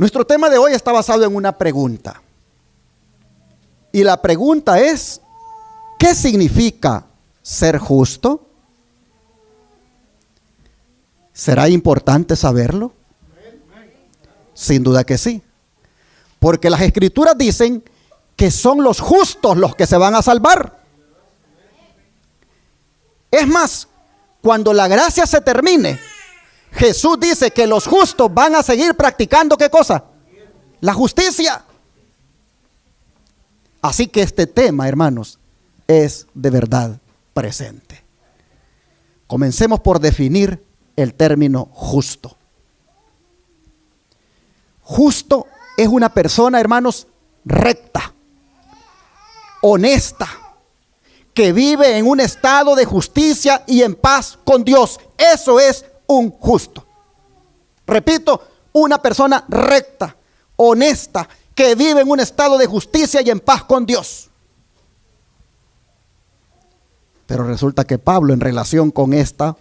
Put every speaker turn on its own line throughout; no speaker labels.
Nuestro tema de hoy está basado en una pregunta. Y la pregunta es, ¿qué significa ser justo? ¿Será importante saberlo? Sin duda que sí. Porque las escrituras dicen que son los justos los que se van a salvar. Es más, cuando la gracia se termine, Jesús dice que los justos van a seguir practicando ¿qué cosa? La justicia. Así que este tema, hermanos, es de verdad presente. Comencemos por definir el término justo. Justo es una persona, hermanos, recta, honesta, que vive en un estado de justicia y en paz con Dios. Eso es un justo. Repito, una persona recta, honesta, que vive en un estado de justicia y en paz con Dios. Pero resulta que Pablo, en relación con esta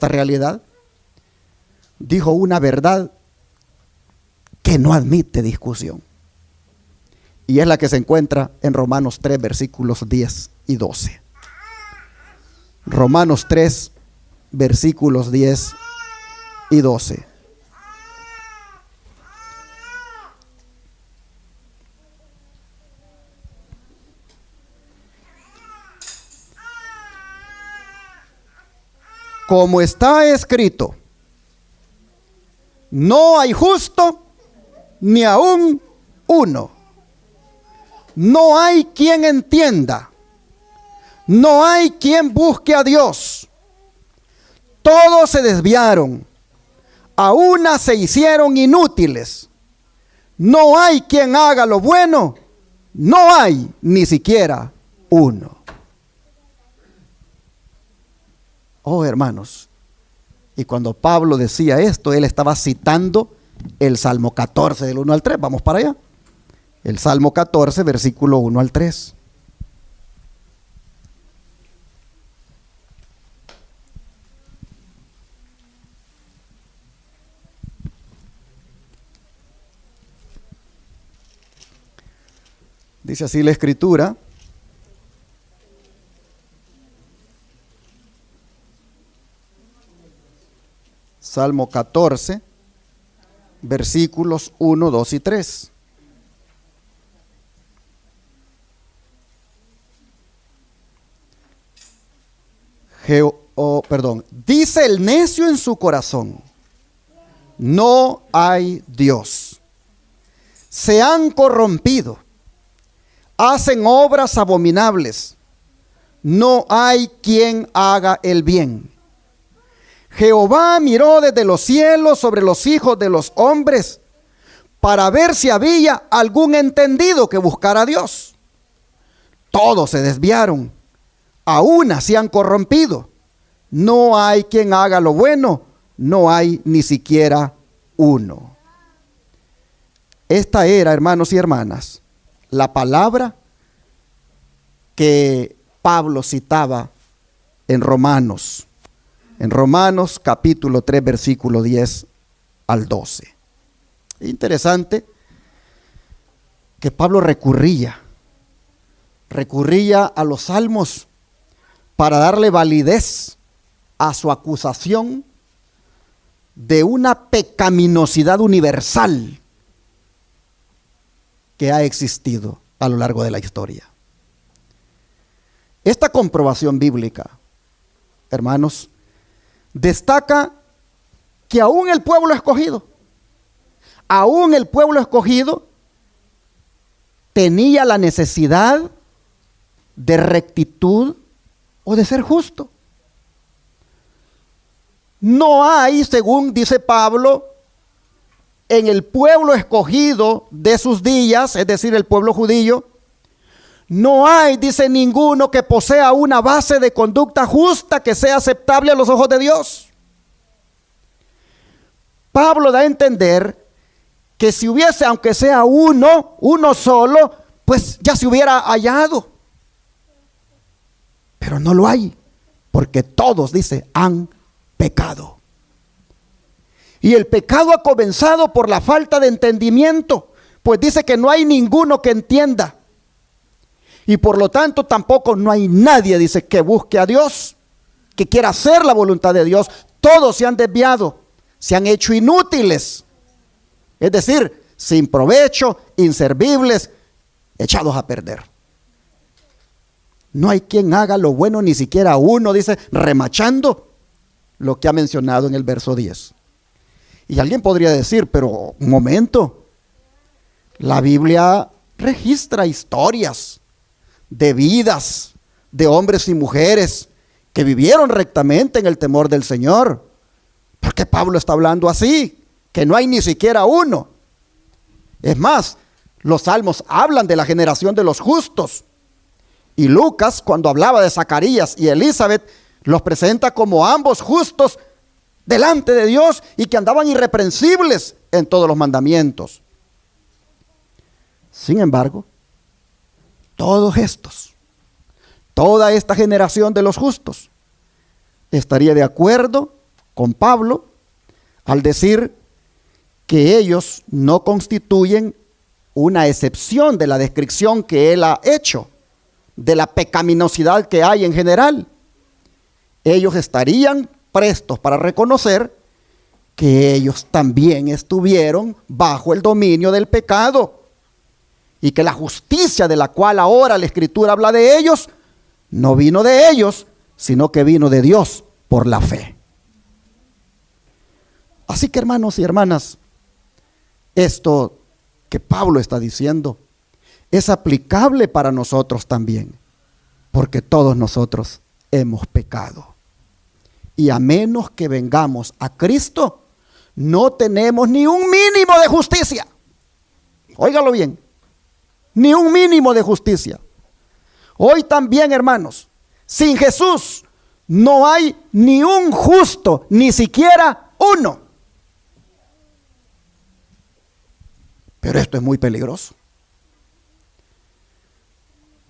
realidad, dijo una verdad que no admite discusión. Y es la que se encuentra en Romanos 3, versículos 10 y 12. Romanos 3, versículos 10 y 12. Como está escrito, no hay justo ni aún uno. No hay quien entienda. No hay quien busque a Dios. Todos se desviaron. A una se hicieron inútiles. No hay quien haga lo bueno. No hay ni siquiera uno. Oh, hermanos. Y cuando Pablo decía esto, él estaba citando el Salmo 14 del 1 al 3. Vamos para allá. El Salmo 14, versículo 1 al 3. Dice así la escritura. Salmo 14, versículos 1, 2 y 3. Dice el necio en su corazón, no hay Dios. Se han corrompido, hacen obras abominables, no hay quien haga el bien. Jehová miró desde los cielos sobre los hijos de los hombres para ver si había algún entendido que buscara a Dios. Todos se desviaron, a una se han corrompido. No hay quien haga lo bueno, no hay ni siquiera uno. Esta era, hermanos y hermanas, la palabra que Pablo citaba en Romanos. En Romanos capítulo 3, versículo 10 al 12. Interesante que Pablo recurría a los salmos para darle validez a su acusación de una pecaminosidad universal que ha existido a lo largo de la historia. Esta comprobación bíblica, hermanos, destaca que aún el pueblo escogido tenía la necesidad de rectitud o de ser justo. No hay, según dice Pablo, en el pueblo escogido de sus días, es decir, el pueblo judío, no hay, dice, ninguno que posea una base de conducta justa que sea aceptable a los ojos de Dios. Pablo da a entender que si hubiese, aunque sea uno solo, pues ya se hubiera hallado. Pero no lo hay, porque todos, dice, han pecado. Y el pecado ha comenzado por la falta de entendimiento, pues dice que no hay ninguno que entienda. Y por lo tanto tampoco no hay nadie, dice, que busque a Dios, que quiera hacer la voluntad de Dios. Todos se han desviado, se han hecho inútiles. Es decir, sin provecho, inservibles, echados a perder. No hay quien haga lo bueno, ni siquiera uno, dice, remachando lo que ha mencionado en el verso 10. Y alguien podría decir, pero un momento, la Biblia registra historias de vidas de hombres y mujeres que vivieron rectamente en el temor del Señor. ¿Por qué Pablo está hablando así? Que no hay ni siquiera uno. Es más, los salmos hablan de la generación de los justos. Y Lucas, cuando hablaba de Zacarías y Elizabeth, los presenta como ambos justos delante de Dios y que andaban irreprensibles en todos los mandamientos. Sin embargo, todos estos, toda esta generación de los justos, estaría de acuerdo con Pablo al decir que ellos no constituyen una excepción de la descripción que él ha hecho de la pecaminosidad que hay en general. Ellos estarían prestos para reconocer que ellos también estuvieron bajo el dominio del pecado y que la justicia de la cual ahora la Escritura habla de ellos no vino de ellos, sino que vino de Dios por la fe. Así que, hermanos y hermanas, esto que Pablo está diciendo es aplicable para nosotros también, porque todos nosotros hemos pecado. Y a menos que vengamos a Cristo, no tenemos ni un mínimo de justicia. Óigalo bien, ni un mínimo de justicia. Hoy también, hermanos, sin Jesús no hay ni un justo, ni siquiera uno. Pero esto es muy peligroso.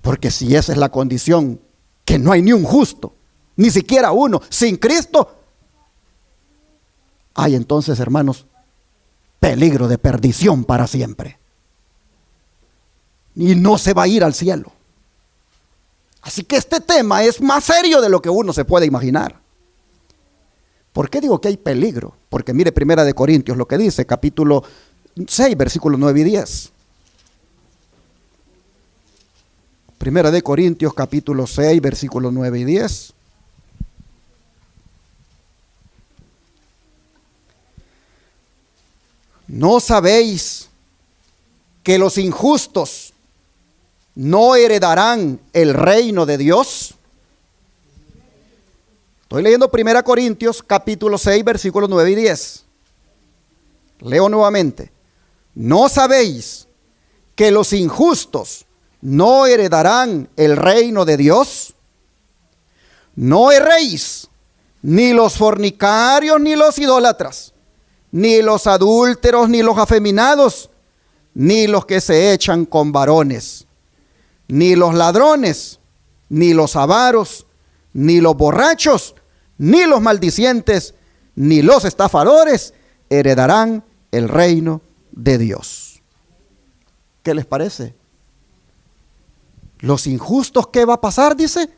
Porque si esa es la condición, que no hay ni un justo, ni siquiera uno, sin Cristo, hay entonces, hermanos, peligro de perdición para siempre. Y no se va a ir al cielo. Así que este tema es más serio de lo que uno se puede imaginar. ¿Por qué digo que hay peligro? Porque mire 1 Corintios lo que dice, capítulo 6, versículos 9 y 10. 1 Corintios capítulo 6, versículos 9 y 10. ¿No sabéis que los injustos no heredarán el reino de Dios? Estoy leyendo 1 Corintios capítulo 6, versículos 9 y 10. Leo nuevamente. ¿No sabéis que los injustos no heredarán el reino de Dios? No erréis, ni los fornicarios, ni los idólatras, ni los adúlteros, ni los afeminados, ni los que se echan con varones, ni los ladrones, ni los avaros, ni los borrachos, ni los maldicientes, ni los estafadores heredarán el reino de Dios. ¿Qué les parece? Los injustos, ¿qué va a pasar? Dice,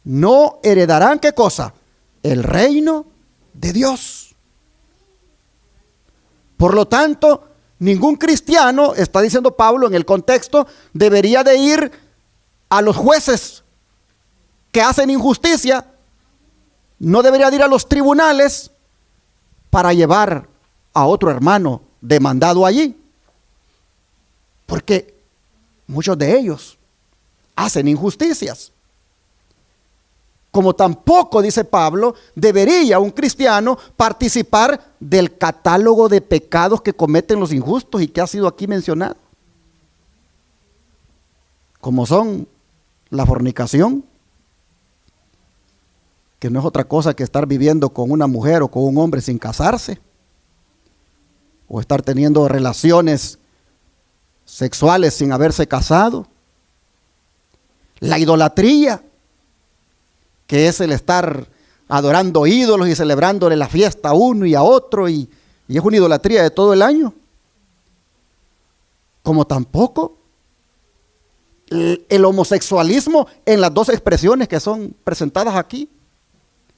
no heredarán, ¿qué cosa? El reino de Dios. Por lo tanto, ningún cristiano, está diciendo Pablo en el contexto, debería de ir a los jueces que hacen injusticia, no debería de ir a los tribunales para llevar a otro hermano demandado allí, porque muchos de ellos hacen injusticias. Como tampoco, dice Pablo, debería un cristiano participar del catálogo de pecados que cometen los injustos y que ha sido aquí mencionado, como son la fornicación, que no es otra cosa que estar viviendo con una mujer o con un hombre sin casarse, o estar teniendo relaciones sexuales sin haberse casado. La idolatría, que es el estar adorando ídolos y celebrándole la fiesta a uno y a otro y y es una idolatría de todo el año. Como tampoco el homosexualismo en las dos expresiones que son presentadas aquí,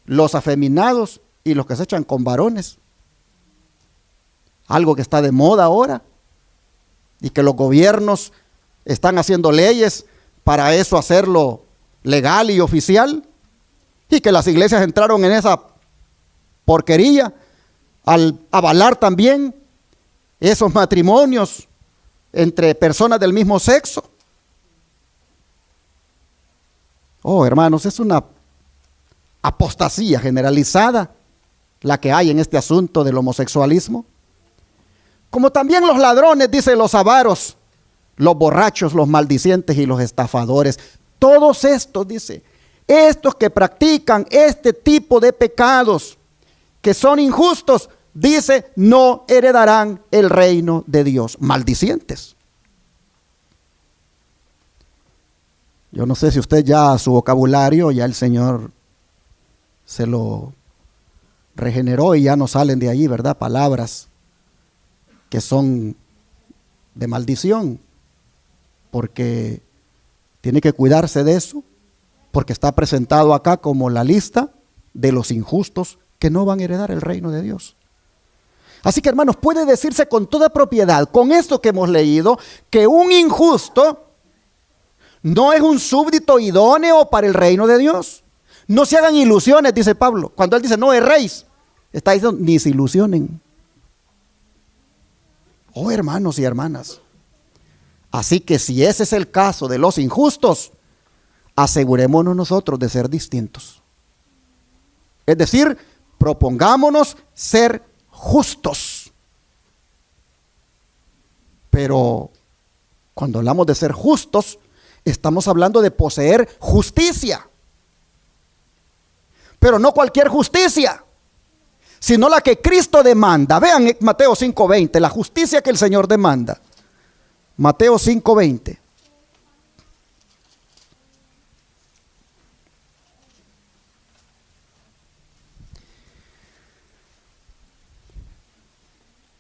los afeminados y los que se echan con varones. Algo que está de moda ahora y que los gobiernos están haciendo leyes para eso, hacerlo legal y oficial, y que las iglesias entraron en esa porquería al avalar también esos matrimonios entre personas del mismo sexo. Oh, hermanos, es una apostasía generalizada la que hay en este asunto del homosexualismo. Como también los ladrones, dice, los avaros, los borrachos, los maldicientes y los estafadores. Todos estos, dice, estos que practican este tipo de pecados, que son injustos, dice, no heredarán el reino de Dios. Maldicientes. Yo no sé si usted ya su vocabulario, ya el Señor se lo regeneró y ya no salen de ahí, ¿verdad? Palabras que son de maldición, porque tiene que cuidarse de eso, porque está presentado acá como la lista de los injustos que no van a heredar el reino de Dios. Así que, hermanos, puede decirse con toda propiedad, con esto que hemos leído, que un injusto no es un súbdito idóneo para el reino de Dios. No se hagan ilusiones, dice Pablo. Cuando él dice no erréis, está diciendo ni se ilusionen. Oh, hermanos y hermanas. Así que si ese es el caso de los injustos, asegurémonos nosotros de ser distintos. Es decir, propongámonos ser justos. Pero cuando hablamos de ser justos, estamos hablando de poseer justicia. Pero no cualquier justicia, sino la que Cristo demanda. Vean Mateo 5:20, la justicia que el Señor demanda. Mateo 5:20.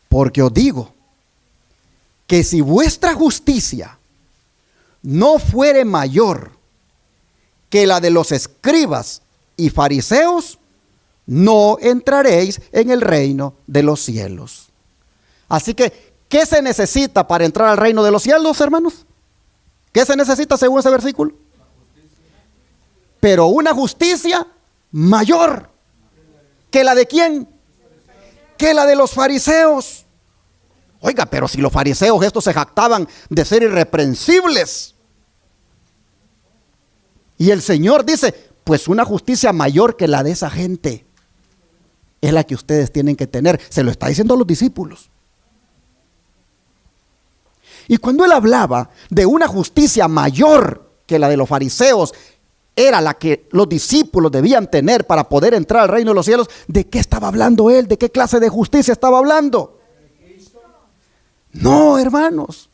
Porque os digo que si vuestra justicia no fuere mayor que la de los escribas y fariseos, no entraréis en el reino de los cielos. Así que, ¿qué se necesita para entrar al reino de los cielos, hermanos? ¿Qué se necesita según ese versículo? Pero una justicia mayor. ¿Que la de quién? Que la de los fariseos. Oiga, pero si los fariseos estos se jactaban de ser irreprensibles. Y el Señor dice, pues una justicia mayor que la de esa gente es la que ustedes tienen que tener. Se lo está diciendo a los discípulos. Y cuando él hablaba de una justicia mayor que la de los fariseos, era la que los discípulos debían tener para poder entrar al reino de los cielos, ¿de qué estaba hablando él? ¿De qué clase de justicia estaba hablando? No, hermanos.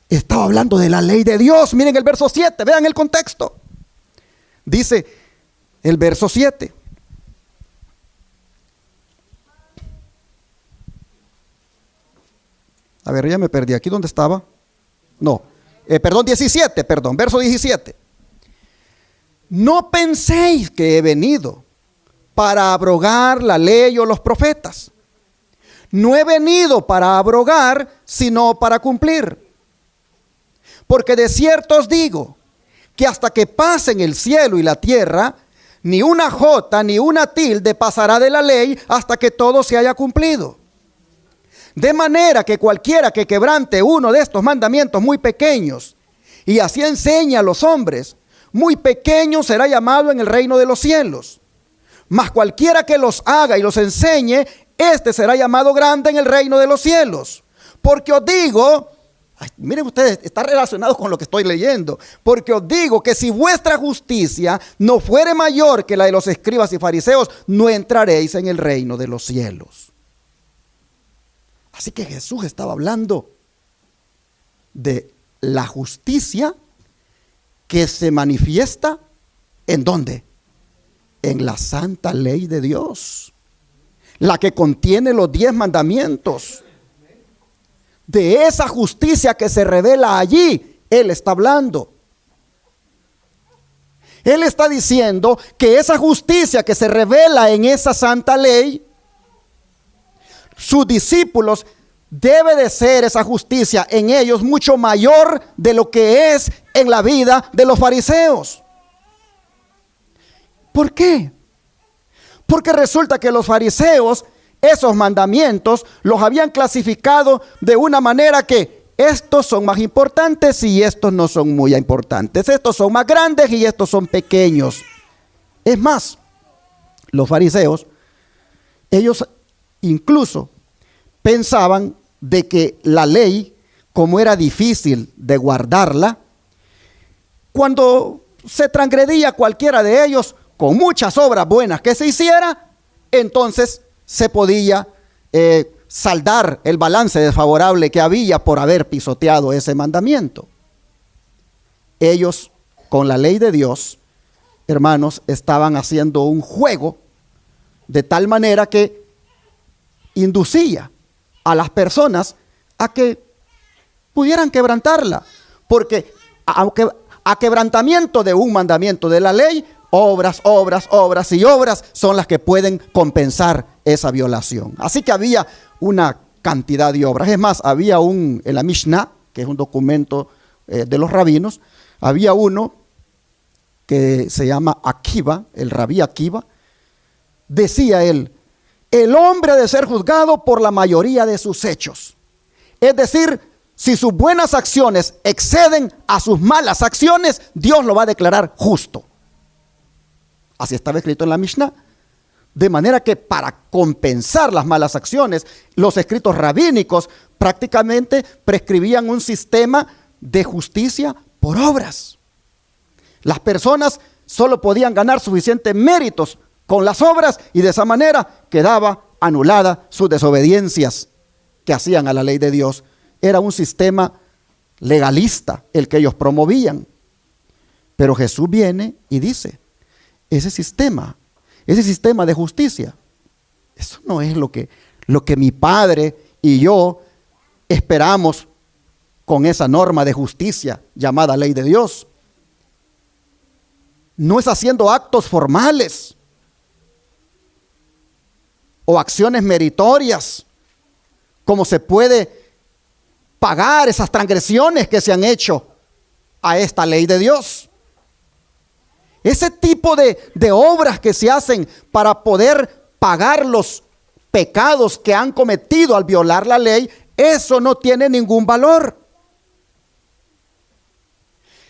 Estaba hablando de la ley de Dios. Miren el verso 7, vean el contexto. Dice el verso 7. A ver, ya me perdí. ¿Aquí dónde estaba? No, verso 17. No penséis que he venido para abrogar la ley o los profetas. No he venido para abrogar, sino para cumplir. Porque de cierto os digo, que hasta que pasen el cielo y la tierra, ni una jota ni una tilde pasará de la ley hasta que todo se haya cumplido. De manera que cualquiera que quebrante uno de estos mandamientos muy pequeños, y así enseña a los hombres, muy pequeño será llamado en el reino de los cielos. Mas cualquiera que los haga y los enseñe, este será llamado grande en el reino de los cielos. Porque os digo, miren ustedes, está relacionado con lo que estoy leyendo. Porque os digo que si vuestra justicia no fuere mayor que la de los escribas y fariseos, no entraréis en el reino de los cielos. Así que Jesús estaba hablando de la justicia que se manifiesta ¿en dónde? En la santa ley de Dios. la que contiene los 10 mandamientos. De esa justicia que se revela allí, Él está hablando. Él está diciendo que esa justicia que se revela en esa santa ley, sus discípulos, debe de ser esa justicia en ellos mucho mayor de lo que es en la vida de los fariseos. ¿Por qué? Porque resulta que los fariseos, esos mandamientos, los habían clasificado de una manera que estos son más importantes y estos no son muy importantes. Estos son más grandes y estos son pequeños. Es más, los fariseos, ellos incluso pensaban de que la ley, como era difícil de guardarla, cuando se transgredía cualquiera de ellos, con muchas obras buenas que se hiciera, entonces se podía saldar el balance desfavorable que había por haber pisoteado ese mandamiento. Ellos, con la ley de Dios, hermanos, estaban haciendo un juego de tal manera que inducía a las personas a que pudieran quebrantarla, porque aunque a quebrantamiento de un mandamiento de la ley, obras y obras son las que pueden compensar esa violación. Así que había una cantidad de obras. Es más, había en la Mishnah, que es un documento de los rabinos, había uno que se llama Akiva, el rabí Akiva. Decía él: el hombre ha de ser juzgado por la mayoría de sus hechos. Es decir, si sus buenas acciones exceden a sus malas acciones, Dios lo va a declarar justo. Así estaba escrito en la Mishnah. De manera que para compensar las malas acciones, los escritos rabínicos prácticamente prescribían un sistema de justicia por obras. Las personas solo podían ganar suficientes méritos con las obras y de esa manera quedaba anulada sus desobediencias que hacían a la ley de Dios. Era un sistema legalista el que ellos promovían. Pero Jesús viene y dice: ese sistema de justicia, eso no es lo que mi Padre y yo esperamos con esa norma de justicia llamada ley de Dios. No es haciendo actos formales o acciones meritorias como se puede pagar esas transgresiones que se han hecho a esta ley de Dios. Ese tipo de obras que se hacen para poder pagar los pecados que han cometido al violar la ley, eso no tiene ningún valor.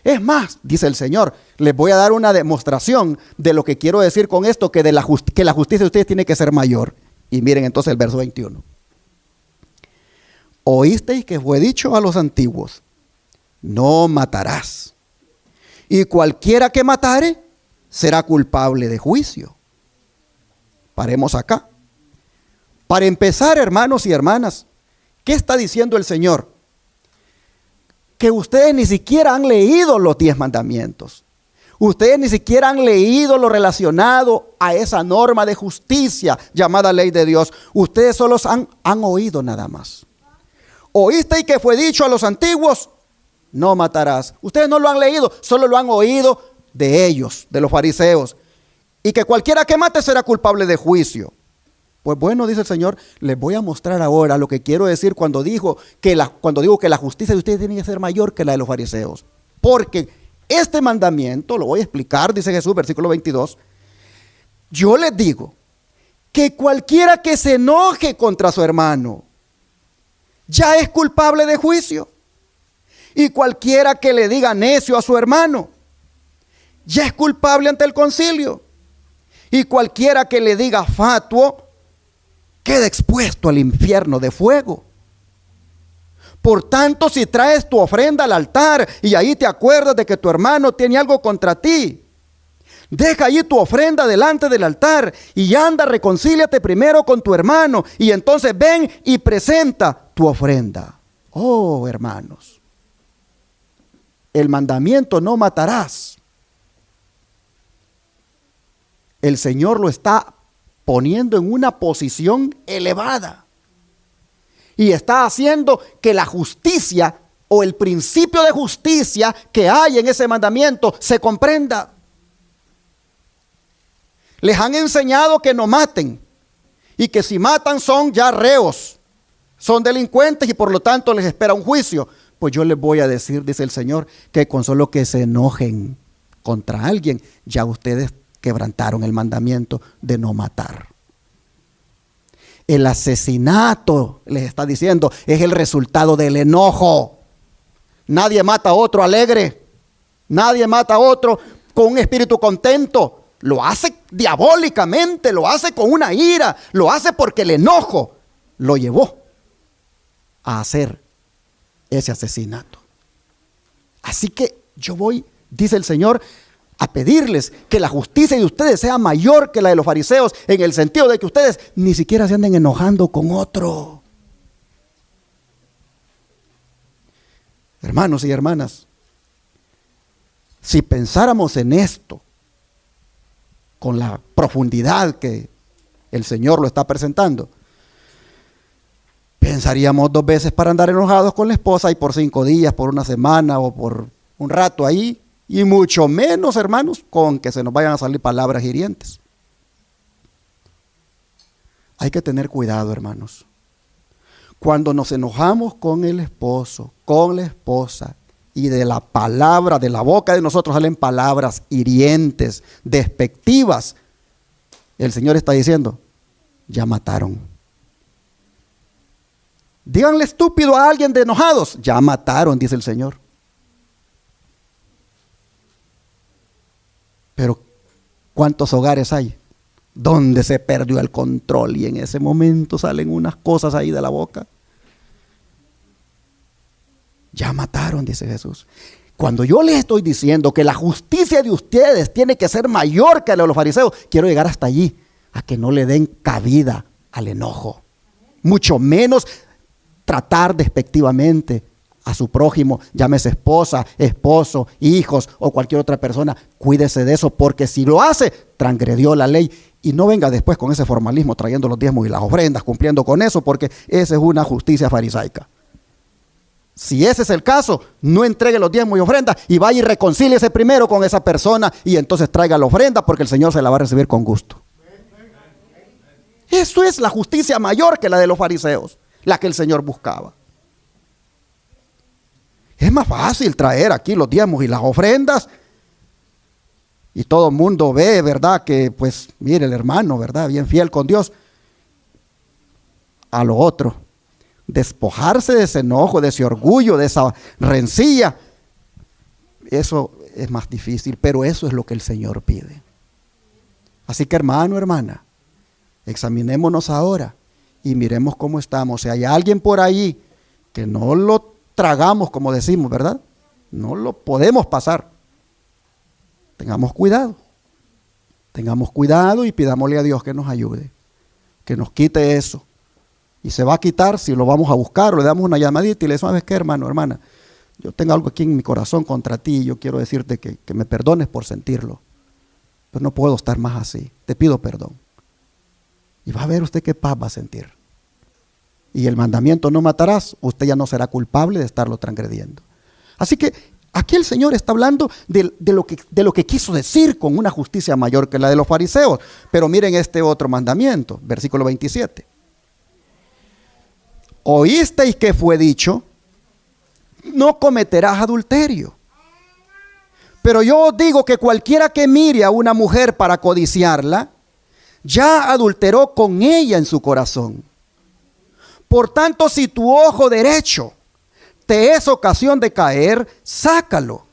Es más, dice el Señor, les voy a dar una demostración de lo que quiero decir con esto, que la justicia de ustedes tiene que ser mayor. Y miren entonces el verso 21. Oísteis que fue dicho a los antiguos: no matarás. Y cualquiera que matare será culpable de juicio. Paremos acá. Para empezar, hermanos y hermanas, ¿qué está diciendo el Señor? Que ustedes ni siquiera han leído los 10 mandamientos. Ustedes ni siquiera han leído lo relacionado a esa norma de justicia llamada ley de Dios. Ustedes solo han oído nada más. Oísteis que fue dicho a los antiguos: no matarás. Ustedes no lo han leído, solo lo han oído de ellos, de los fariseos. Y que cualquiera que mate será culpable de juicio. Pues bueno, dice el Señor, les voy a mostrar ahora lo que quiero decir cuando digo que la justicia de ustedes tiene que ser mayor que la de los fariseos. Porque este mandamiento, lo voy a explicar, dice Jesús, versículo 22. Yo les digo que cualquiera que se enoje contra su hermano ya es culpable de juicio. Y cualquiera que le diga necio a su hermano ya es culpable ante el concilio. Y cualquiera que le diga fatuo queda expuesto al infierno de fuego. Por tanto, si traes tu ofrenda al altar y ahí te acuerdas de que tu hermano tiene algo contra ti, deja allí tu ofrenda delante del altar y anda, reconcíliate primero con tu hermano y entonces ven y presenta tu ofrenda. Oh, hermanos, el mandamiento no matarás, el Señor lo está poniendo en una posición elevada. Y está haciendo que la justicia o el principio de justicia que hay en ese mandamiento se comprenda. Les han enseñado que no maten y que si matan son ya reos, son delincuentes y por lo tanto les espera un juicio. Pues yo les voy a decir, dice el Señor, que con solo que se enojen contra alguien, ya ustedes quebrantaron el mandamiento de no matar. El asesinato, les está diciendo, es el resultado del enojo. Nadie mata a otro alegre. Nadie mata a otro con un espíritu contento. Lo hace diabólicamente, lo hace con una ira, lo hace porque el enojo lo llevó a hacer ese asesinato. Así que yo voy, dice el Señor, a pedirles que la justicia de ustedes sea mayor que la de los fariseos, en el sentido de que ustedes ni siquiera se anden enojando con otro. Hermanos y hermanas, si pensáramos en esto con la profundidad que el Señor lo está presentando, pensaríamos 2 veces para andar enojados con la esposa y por 5 días, por una semana o por un rato ahí. Y mucho menos, hermanos, con que se nos vayan a salir palabras hirientes. Hay que tener cuidado, hermanos. Cuando nos enojamos con el esposo, con la esposa, y de la palabra, de la boca de nosotros salen palabras hirientes, despectivas, el Señor está diciendo, ya mataron. Díganle estúpido a alguien de enojados, ya mataron, dice el Señor. Pero ¿cuántos hogares hay donde se perdió el control y en ese momento salen unas cosas ahí de la boca? Ya mataron, dice Jesús. Cuando yo les estoy diciendo que la justicia de ustedes tiene que ser mayor que la de los fariseos, quiero llegar hasta allí, a que no le den cabida al enojo. Mucho menos tratar despectivamente a su prójimo, llámese esposa, esposo, hijos o cualquier otra persona. Cuídese de eso, porque si lo hace, transgredió la ley. Y no venga después con ese formalismo trayendo los diezmos y las ofrendas, cumpliendo con eso, porque esa es una justicia farisaica. Si ese es el caso, no entregue los diezmos y ofrendas y vaya y reconcíliese primero con esa persona y entonces traiga la ofrenda, porque el Señor se la va a recibir con gusto. Eso es la justicia mayor que la de los fariseos, la que el Señor buscaba. Es más fácil traer aquí los diezmos y las ofrendas y todo el mundo ve, ¿verdad? Que pues, mire el hermano, ¿verdad? Bien fiel con Dios. A lo otro, despojarse de ese enojo, de ese orgullo, de esa rencilla, eso es más difícil, pero eso es lo que el Señor pide. Así que hermano, hermana, examinémonos ahora y miremos cómo estamos. Si hay alguien por ahí que no lo tragamos, como decimos, ¿verdad? No lo podemos pasar. Tengamos cuidado y pidámosle a Dios que nos ayude, que nos quite eso. Y se va a quitar si lo vamos a buscar o le damos una llamadita y le decimos, ¿sabes qué, hermano, hermana? Yo tengo algo aquí en mi corazón contra ti y yo quiero decirte que me perdones por sentirlo. Pero no puedo estar más así. Te pido perdón. Y va a ver usted qué paz va a sentir. Y el mandamiento no matarás, usted ya no será culpable de estarlo transgrediendo. Así que aquí el Señor está hablando de lo que quiso decir con una justicia mayor que la de los fariseos. Pero miren este otro mandamiento, versículo 27. Oísteis que fue dicho, no cometerás adulterio. Pero yo os digo que cualquiera que mire a una mujer para codiciarla, ya adulteró con ella en su corazón. Por tanto, si tu ojo derecho te es ocasión de caer, sácalo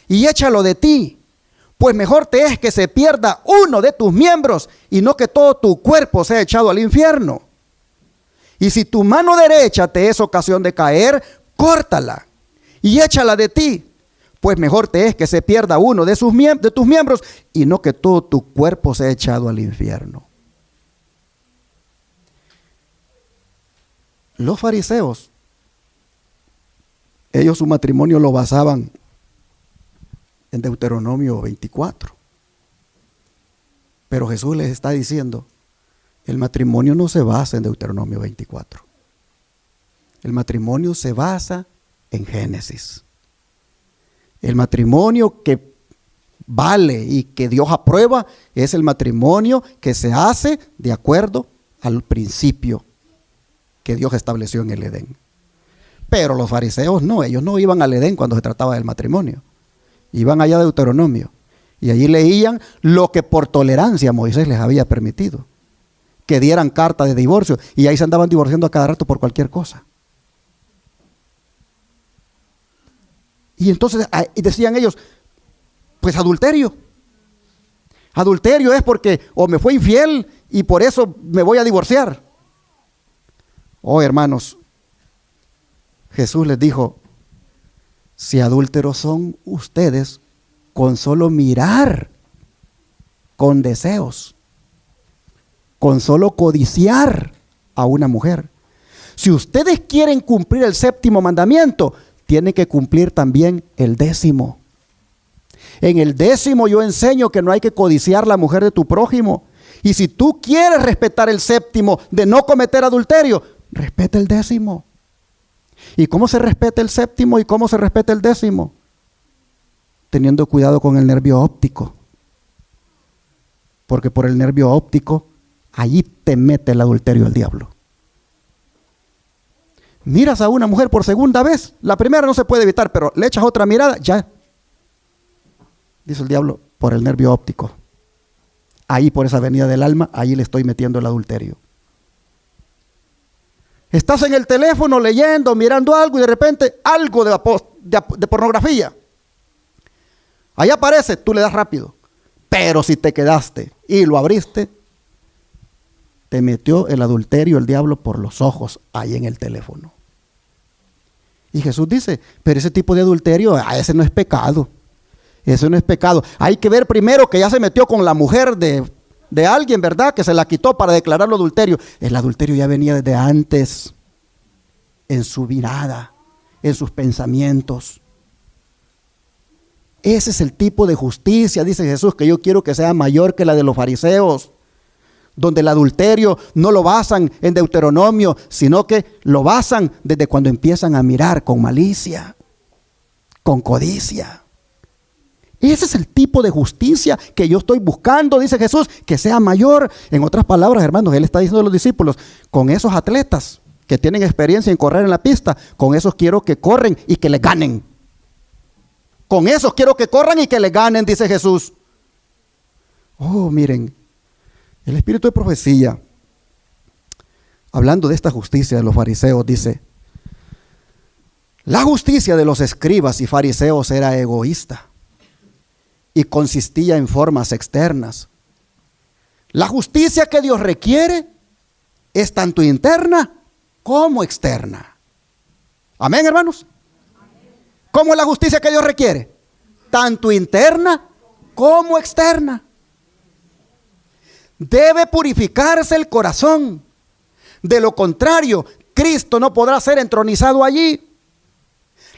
y échalo de ti, pues mejor te es que se pierda uno de tus miembros y no que todo tu cuerpo sea echado al infierno. Y si tu mano derecha te es ocasión de caer, córtala y échala de ti, pues mejor te es que se pierda uno de tus miembros y no que todo tu cuerpo sea echado al infierno. Los fariseos, ellos su matrimonio lo basaban en Deuteronomio 24. Pero Jesús les está diciendo El matrimonio no se basa en Deuteronomio 24. El matrimonio se basa en Génesis. El matrimonio que vale y que Dios aprueba es el matrimonio que se hace de acuerdo al principio que Dios estableció en el Edén. Pero los fariseos no, ellos no iban al Edén cuando se trataba del matrimonio. Iban allá de Deuteronomio y allí leían lo que por tolerancia Moisés les había permitido, que dieran carta de divorcio, y ahí se andaban divorciando a cada rato por cualquier cosa. Y entonces decían ellos, pues adulterio. Adulterio es porque o me fue infiel y por eso me voy a divorciar. Oh, hermanos, Jesús les dijo, si adúlteros son ustedes con solo mirar con deseos, con solo codiciar a una mujer. Si ustedes quieren cumplir el 7º mandamiento, tienen que cumplir también el 10º. En el 10º yo enseño que no hay que codiciar la mujer de tu prójimo. Y si tú quieres respetar el 7º de no cometer adulterio, respeta el 10º. ¿Y cómo se respeta el 7º y cómo se respeta el 10º? Teniendo cuidado con el nervio óptico. Porque por el nervio óptico, allí te mete el adulterio el diablo. Miras a una mujer por segunda vez, la primera no se puede evitar, pero le echas otra mirada, ya. Dice el diablo, por el nervio óptico. Ahí por esa avenida del alma, ahí le estoy metiendo el adulterio. Estás en el teléfono leyendo, mirando algo y de repente algo de pornografía. Ahí aparece, tú le das rápido. Pero si te quedaste y lo abriste, te metió el adulterio, el diablo, por los ojos, ahí en el teléfono. Y Jesús dice, pero ese tipo de adulterio, ese no es pecado. Eso no es pecado. Hay que ver primero que ya se metió con la mujer de alguien, ¿verdad? Que se la quitó para declararlo adulterio. El adulterio ya venía desde antes, en su mirada, en sus pensamientos. Ese es el tipo de justicia, dice Jesús, que yo quiero que sea mayor que la de los fariseos, donde el adulterio no lo basan en Deuteronomio, sino que lo basan desde cuando empiezan a mirar con malicia, con codicia. Ese es el tipo de justicia que yo estoy buscando, dice Jesús, que sea mayor. En otras palabras, hermanos, Él está diciendo a los discípulos, con esos atletas que tienen experiencia en correr en la pista, con esos quiero que corren y que les ganen. Con esos quiero que corran y que les ganen, dice Jesús. Oh, miren, el espíritu de profecía, hablando de esta justicia de los fariseos, dice, la justicia de los escribas y fariseos era egoísta y consistía en formas externas. La justicia que Dios requiere es tanto interna como externa. Amén, hermanos. ¿Cómo es la justicia que Dios requiere? Tanto interna como externa. Debe purificarse el corazón. De lo contrario, Cristo no podrá ser entronizado allí.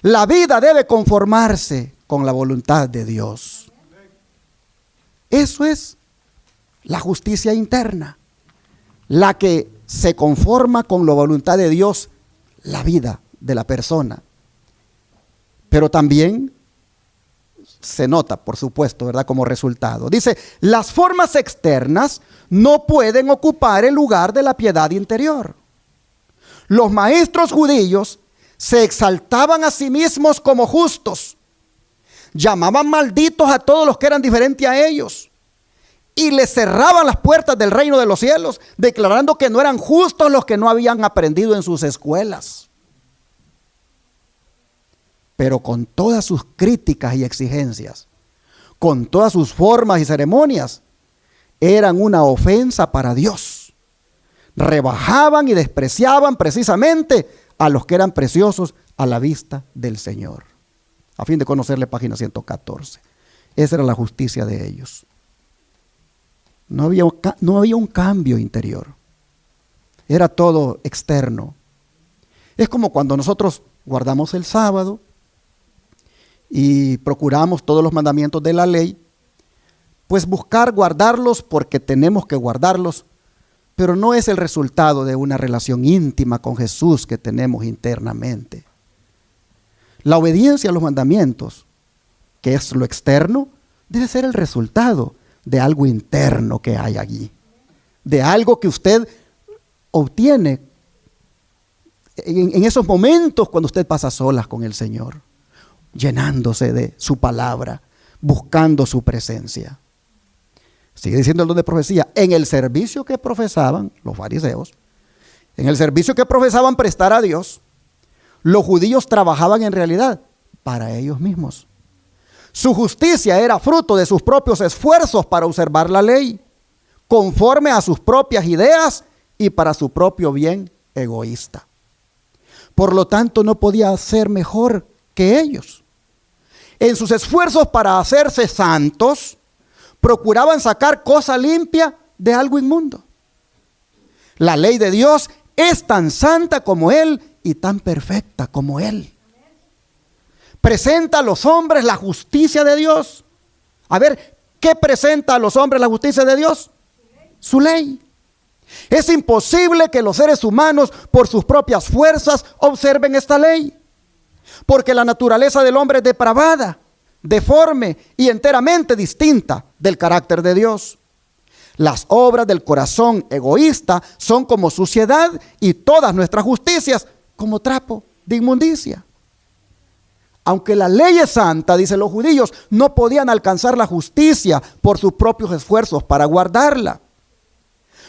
La vida debe conformarse con la voluntad de Dios. Eso es la justicia interna, la que se conforma con la voluntad de Dios, la vida de la persona. Pero también se nota, por supuesto, ¿verdad?, como resultado. Dice, las formas externas no pueden ocupar el lugar de la piedad interior. Los maestros judíos se exaltaban a sí mismos como justos. Llamaban malditos a todos los que eran diferentes a ellos. Y les cerraban las puertas del reino de los cielos, declarando que no eran justos los que no habían aprendido en sus escuelas. Pero con todas sus críticas y exigencias, con todas sus formas y ceremonias, eran una ofensa para Dios. Rebajaban y despreciaban precisamente a los que eran preciosos a la vista del Señor. A fin de conocerle, página 114. Esa era la justicia de ellos. No había un cambio interior. Era todo externo. Es como cuando nosotros guardamos el sábado y procuramos todos los mandamientos de la ley, pues buscar guardarlos porque tenemos que guardarlos, pero no es el resultado de una relación íntima con Jesús que tenemos internamente. La obediencia a los mandamientos, que es lo externo, debe ser el resultado de algo interno que hay allí, de algo que usted obtiene en esos momentos cuando usted pasa solas con el Señor, llenándose de su palabra, buscando su presencia. Sigue diciendo el don de profecía, en el servicio que profesaban los fariseos, en el servicio que profesaban prestar a Dios, los judíos trabajaban en realidad para ellos mismos. Su justicia era fruto de sus propios esfuerzos para observar la ley, conforme a sus propias ideas y para su propio bien egoísta. Por lo tanto, no podía ser mejor que ellos. En sus esfuerzos para hacerse santos, procuraban sacar cosa limpia de algo inmundo. La ley de Dios es tan santa como Él y tan perfecta como Él. Presenta a los hombres la justicia de Dios. A ver, ¿qué presenta a los hombres la justicia de Dios? Su ley. Es imposible que los seres humanos, por sus propias fuerzas, observen esta ley, porque la naturaleza del hombre es depravada, deforme y enteramente distinta del carácter de Dios. Las obras del corazón egoísta son como suciedad y todas nuestras justicias como trapo de inmundicia. Aunque la ley es santa, dicen los judíos, no podían alcanzar la justicia por sus propios esfuerzos para guardarla.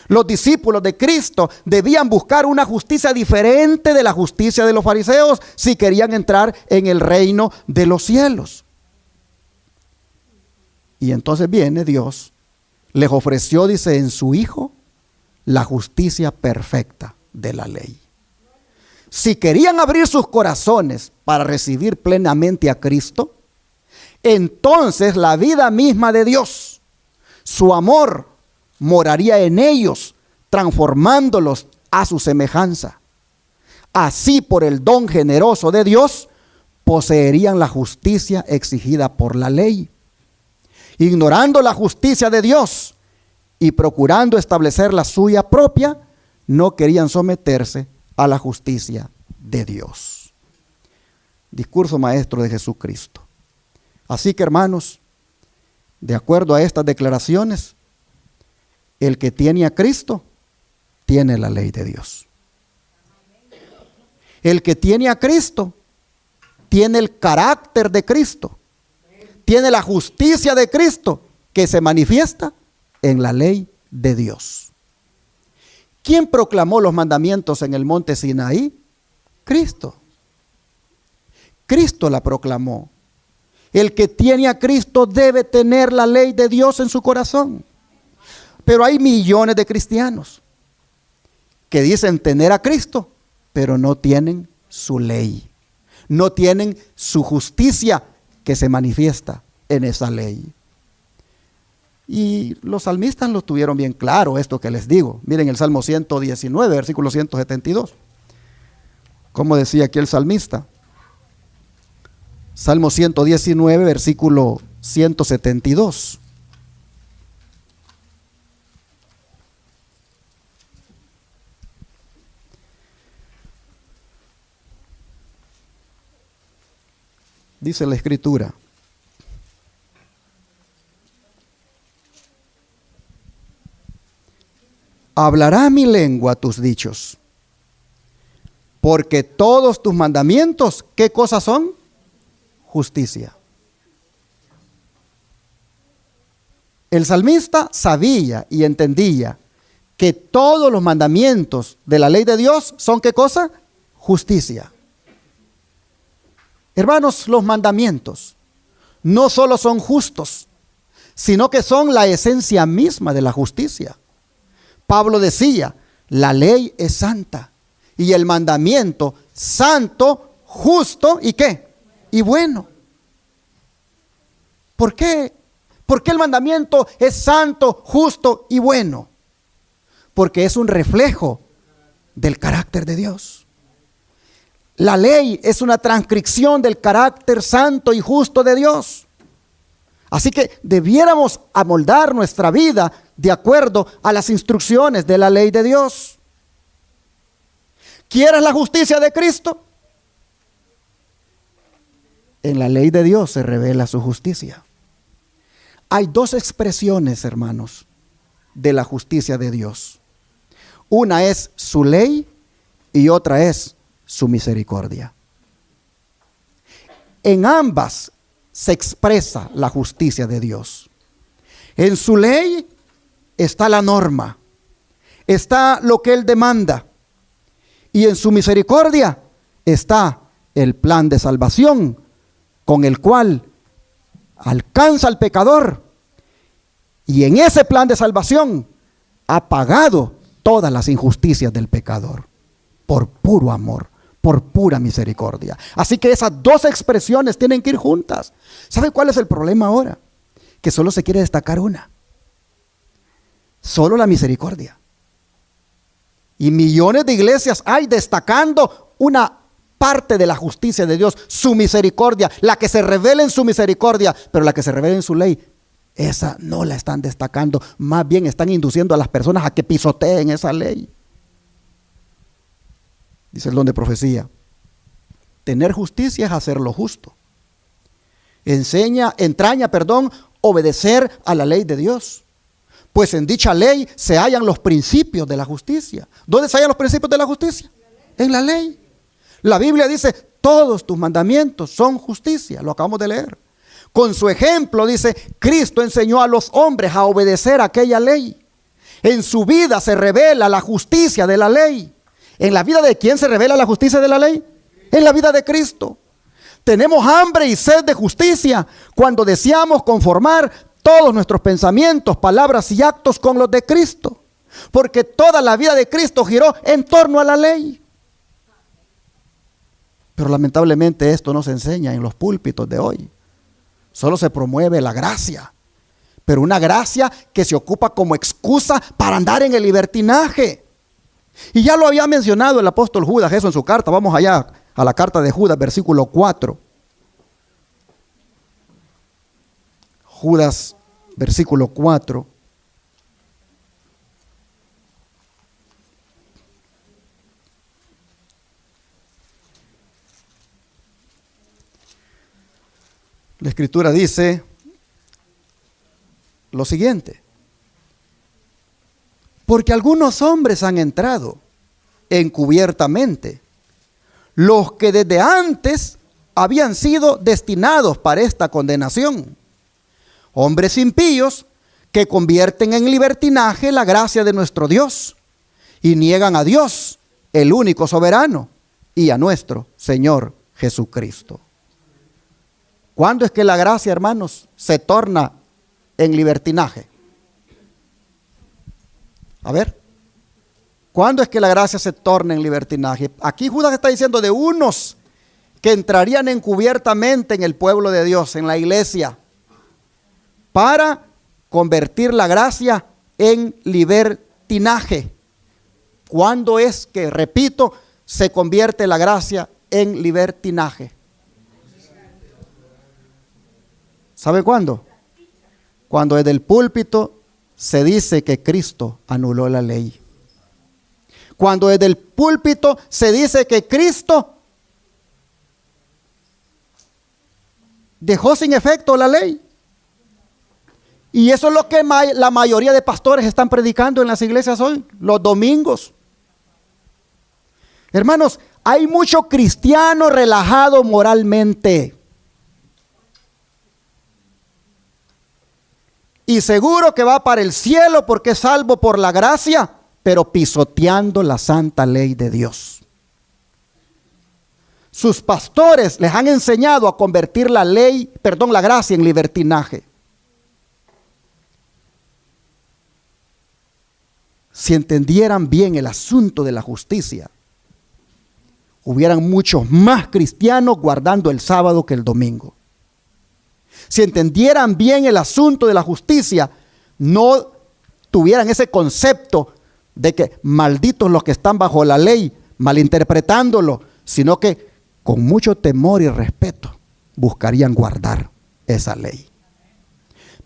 Los discípulos de Cristo debían buscar una justicia diferente de la justicia de los fariseos si querían entrar en el reino de los cielos. Y entonces viene Dios, les ofreció, dice, en su Hijo, la justicia perfecta de la ley. Si querían abrir sus corazones para recibir plenamente a Cristo, entonces la vida misma de Dios, su amor, moraría en ellos, transformándolos a su semejanza. Así, por el don generoso de Dios, poseerían la justicia exigida por la ley. Ignorando la justicia de Dios y procurando establecer la suya propia, no querían someterse a la justicia de Dios. Discurso maestro de Jesucristo. Así que, hermanos, de acuerdo a estas declaraciones, el que tiene a Cristo, tiene la ley de Dios. El que tiene a Cristo, tiene el carácter de Cristo. Tiene la justicia de Cristo que se manifiesta en la ley de Dios. ¿Quién proclamó los mandamientos en el monte Sinaí? Cristo. Cristo la proclamó. El que tiene a Cristo debe tener la ley de Dios en su corazón. Pero hay millones de cristianos que dicen tener a Cristo, pero no tienen su ley. No tienen su justicia que se manifiesta en esa ley. Y los salmistas lo tuvieron bien claro, esto que les digo. Miren el Salmo 119, versículo 172. ¿Cómo decía aquí el salmista? Salmo 119, versículo 172. Dice la Escritura: hablará mi lengua tus dichos, porque todos tus mandamientos, ¿qué cosas son? Justicia. El salmista sabía y entendía que todos los mandamientos de la ley de Dios son ¿qué cosa? Justicia. Hermanos, los mandamientos no solo son justos, sino que son la esencia misma de la justicia. Pablo decía, la ley es santa y el mandamiento santo, justo y ¿qué? Y bueno. ¿Por qué? ¿Por qué el mandamiento es santo, justo y bueno? Porque es un reflejo del carácter de Dios. La ley es una transcripción del carácter santo y justo de Dios. Así que debiéramos amoldar nuestra vida de acuerdo a las instrucciones de la ley de Dios. ¿Quieres la justicia de Cristo? En la ley de Dios se revela su justicia. Hay dos expresiones, hermanos, de la justicia de Dios. Una es su ley y otra es su misericordia. En ambas se expresa la justicia de Dios. En su ley está la norma, está lo que Él demanda, y en su misericordia está el plan de salvación con el cual alcanza al pecador, y en ese plan de salvación ha pagado todas las injusticias del pecador por puro amor, por pura misericordia. Así que esas dos expresiones tienen que ir juntas. ¿Sabe cuál es el problema ahora? Que solo se quiere destacar una. Solo la misericordia. Y millones de iglesias hay destacando una parte de la justicia de Dios, su misericordia, la que se revela en su misericordia, pero la que se revela en su ley, esa no la están destacando. Más bien están induciendo a las personas a que pisoteen esa ley. Dice el don de profecía: tener justicia es hacer lo justo. Entraña, obedecer a la ley de Dios. Pues en dicha ley se hallan los principios de la justicia. ¿Dónde se hallan los principios de la justicia? En la ley. La Biblia dice: todos tus mandamientos son justicia. Lo acabamos de leer. Con su ejemplo, dice, Cristo enseñó a los hombres a obedecer aquella ley. En su vida se revela la justicia de la ley. ¿En la vida de quién se revela la justicia de la ley? En la vida de Cristo. Tenemos hambre y sed de justicia cuando deseamos conformar todos nuestros pensamientos, palabras y actos con los de Cristo. Porque toda la vida de Cristo giró en torno a la ley. Pero lamentablemente esto no se enseña en los púlpitos de hoy. Solo se promueve la gracia. Pero una gracia que se ocupa como excusa para andar en el libertinaje. Y ya lo había mencionado el apóstol Judas, eso en su carta. Vamos allá a la carta de Judas, versículo 4. Judas, versículo 4. La Escritura dice lo siguiente: porque algunos hombres han entrado encubiertamente, los que desde antes habían sido destinados para esta condenación, hombres impíos que convierten en libertinaje la gracia de nuestro Dios y niegan a Dios, el único soberano, y a nuestro Señor Jesucristo. ¿Cuándo es que la gracia, hermanos, se torna en libertinaje? A ver, ¿cuándo es que la gracia se torna en libertinaje? Aquí Judas está diciendo de unos que entrarían encubiertamente en el pueblo de Dios, en la iglesia, para convertir la gracia en libertinaje. ¿Cuándo es que, repito, se convierte la gracia en libertinaje? ¿Sabe cuándo? Cuando desde el púlpito se dice que Cristo anuló la ley. Cuando desde el púlpito se dice que Cristo dejó sin efecto la ley. Y eso es lo que la mayoría de pastores están predicando en las iglesias hoy, los domingos. Hermanos, hay mucho cristiano relajado moralmente. Y seguro que va para el cielo porque es salvo por la gracia, pero pisoteando la santa ley de Dios. Sus pastores les han enseñado a convertir la gracia en libertinaje. Si entendieran bien el asunto de la justicia, hubieran muchos más cristianos guardando el sábado que el domingo. Si entendieran bien el asunto de la justicia, no tuvieran ese concepto de que malditos los que están bajo la ley, malinterpretándolo, sino que con mucho temor y respeto buscarían guardar esa ley.